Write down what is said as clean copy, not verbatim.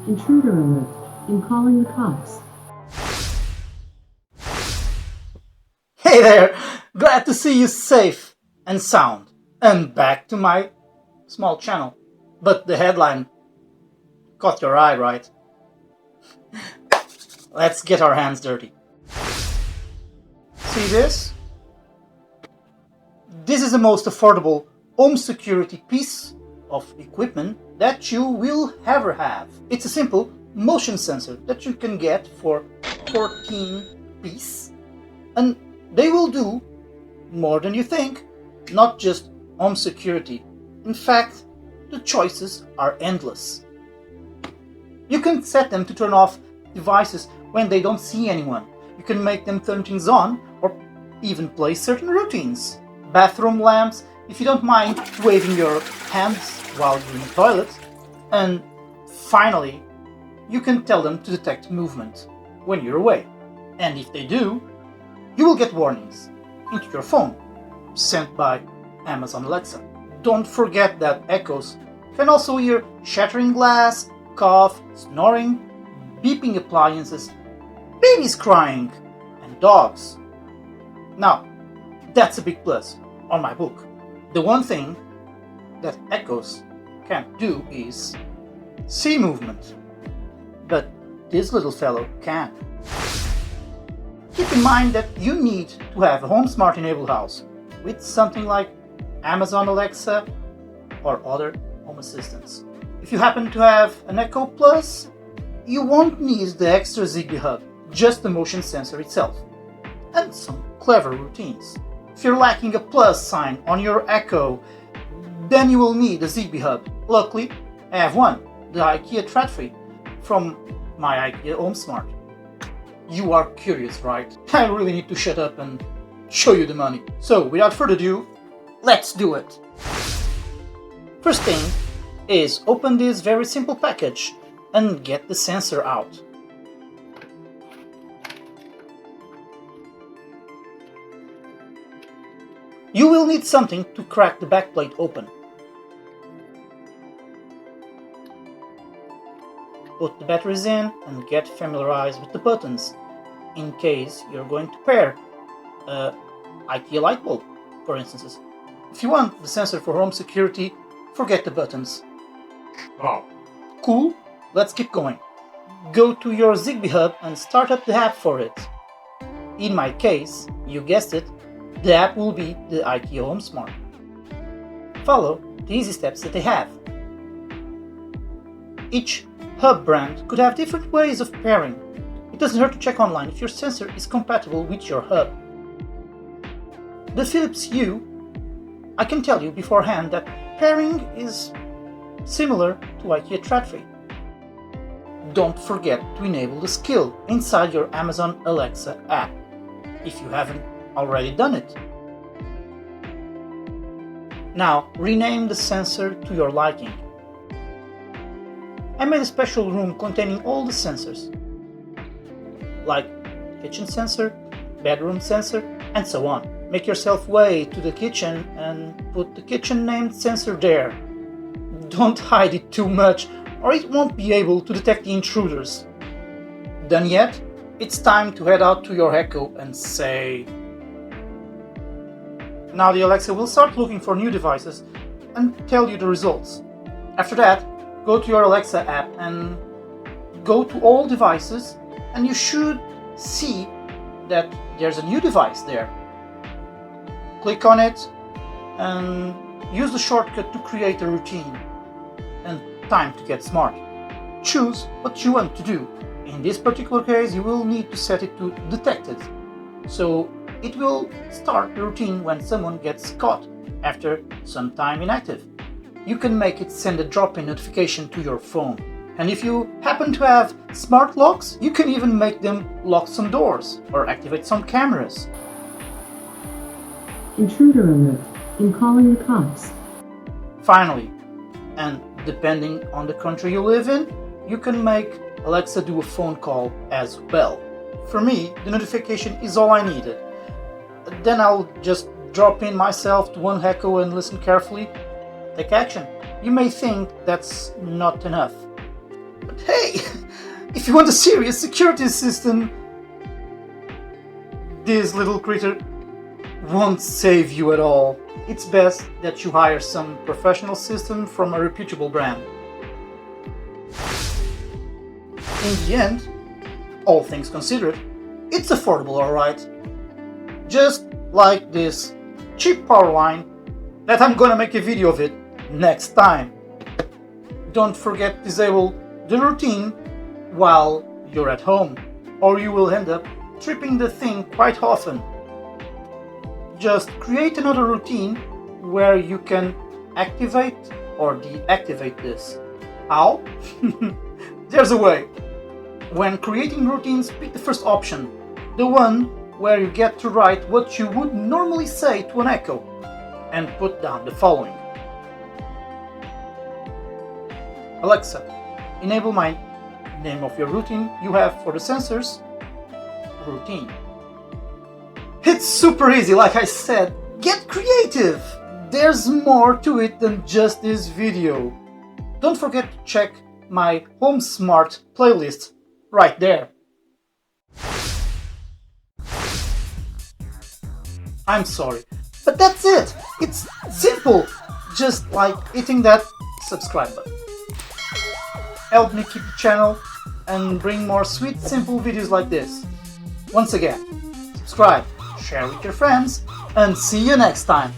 Intruder alert. I'm calling the cops. Hey there! Glad to see you safe and sound and back to my small channel. But the headline caught your eye, right? Let's get our hands dirty. See this? This is the most affordable home security piece of equipment that you will ever have. It's a simple motion sensor that you can get for 14 pieces, and they will do more than you think. Not just home security. In fact, the choices are endless. You can set them to turn off devices when they don't see anyone. You can make them turn things on or even play certain routines. Bathroom lamps, if you don't mind waving your hands while you're in the toilet. And finally, you can tell them to detect movement when you're away. And if they do, you will get warnings into your phone sent by Amazon Alexa. Don't forget that echoes can also hear shattering glass, cough, snoring, beeping appliances, babies crying, and dogs. Now, that's a big plus on my book. The one thing that echoes can't do is see movement, but this little fellow can. Keep in mind that you need to have a home smart enabled house with something like Amazon Alexa or other home assistants. If you happen to have an Echo Plus, you won't need the extra Zigbee hub, just the motion sensor itself, and some clever routines. If you're lacking a plus sign on your Echo, then you will need a Zigbee hub. Luckily, I have one, the IKEA TRADFRI from my IKEA Home Smart. You are curious, right? I really need to shut up and show you the money. So, without further ado, let's do it! First thing is open this very simple package and get the sensor out. You will need something to crack the backplate open. Put the batteries in and get familiarized with the buttons in case you're going to pair a IKEA light bulb, for instance. If you want the sensor for home security, forget the buttons. Wow. Cool? Let's keep going. Go to your Zigbee hub and start up the app for it. In my case, you guessed it, the app will be the IKEA Home Smart. Follow the easy steps that they have. Each hub brand could have different ways of pairing. It doesn't hurt to check online if your sensor is compatible with your hub. The Philips Hue, I can tell you beforehand that pairing is similar to IKEA TRADFRI. Don't forget to enable the skill inside your Amazon Alexa app, if you haven't already done it. Now, rename the sensor to your liking. I made a special room containing all the sensors, like kitchen sensor, bedroom sensor, and so on. Make yourself way to the kitchen and put the kitchen named sensor there. Don't hide it too much or it won't be able to detect the intruders. Done yet? It's time to head out to your Echo and say... Now the Alexa will start looking for new devices and tell you the results. After that, go to your Alexa app and go to all devices and you should see that there's a new device there. Click on it and use the shortcut to create a routine and time to get smart. Choose what you want to do. In this particular case, you will need to set it to detected, so it will start the routine when someone gets caught after some time inactive. You can make it send a drop-in notification to your phone. And if you happen to have smart locks, you can even make them lock some doors or activate some cameras. Intruder alert. I'm calling the cops. Finally, and depending on the country you live in, you can make Alexa do a phone call as well. For me, the notification is all I needed. then I'll just drop in myself to one echo and listen carefully. Take action. You may think that's not enough. But hey, if you want a serious security system, this little critter won't save you at all. It's best that you hire some professional system from a reputable brand. In the end, all things considered, it's affordable, alright? Just like this cheap power line that I'm gonna make a video of it next time. Don't forget to disable the routine while you're at home, or you will end up tripping the thing quite often. Just create another routine where you can activate or deactivate this. How? There's a way. When creating routines, pick the first option, the one where you get to write what you would normally say to an echo, and put down the following. Alexa, enable my name of your routine you have for the sensors. Routine. It's super easy, like I said. Get creative! There's more to it than just this video. Don't forget to check my Home Smart playlist right there. I'm sorry, but that's it. It's simple, just like hitting that subscribe button. Help me keep the channel and bring more sweet, simple videos like this. Once again, subscribe, share with your friends, and see you next time.